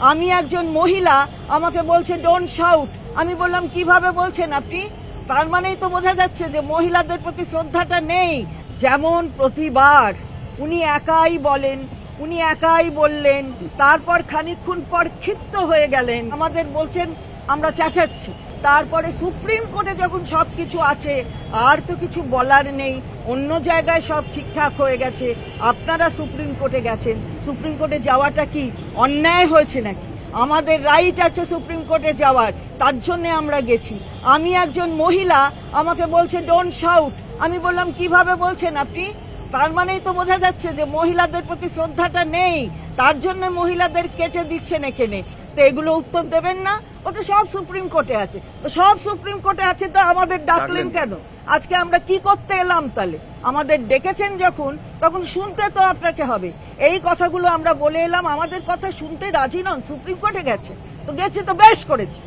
আমি একজন মহিলা, আমাকে বলছে ডোন্ট শাউট। আমি বললাম কিভাবে বলছেন আপনি? তার মানেই তো বোঝা যাচ্ছে যে মহিলাদের প্রতি শ্রদ্ধাটা নেই। যেমন প্রতিবার উনি একাই বলেন, উনি একাই বললেন, তারপর খানিকক্ষণ পর ক্ষিপ্ত হয়ে গেলেন, আমাদের বলছেন আমরা চেঁচাচ্ছি। তারপরে সুপ্রিম কোর্টে যখন সবকিছু আছে আর তো কিছু বলার নেই, অন্য জায়গায় সব ঠিকঠাক হয়ে গেছে, আপনারা সুপ্রিম কোর্টে গেছেন। সুপ্রিম কোর্টে যাওয়াটা কি অন্যায় হয়েছে নাকি? আমাদের রাইট আছে সুপ্রিম কোর্টে যাওয়ার, তার জন্য আমরা গেছি। আমি একজন মহিলা, আমাকে বলছে ডোন্ট শাউট। আমি বললাম কিভাবে বলছেন আপনি? তার মানেই তো বোঝা যাচ্ছে যে মহিলাদের প্রতি শ্রদ্ধাটা নেই, তার জন্য মহিলাদের কেটে দিচ্ছেন এখানে। তো এগুলো উত্তর দেবেন না? ওটা সব সুপ্রিম কোর্টে আছে। তো সব সুপ্রিম কোর্টে আছে তো আমাদের ডাকলেন কেন? আজকে আমরা কি করতে এলাম তাহলে? আমাদের ডেকেছেন যখন, তখন শুনতে তো আপনাকে হবে। এই কথাগুলো আমরা বলে এলাম, আমাদের কথা শুনতে রাজি নন, সুপ্রিম কোর্টে গেছে তো গেছে তো বেশ করেছে।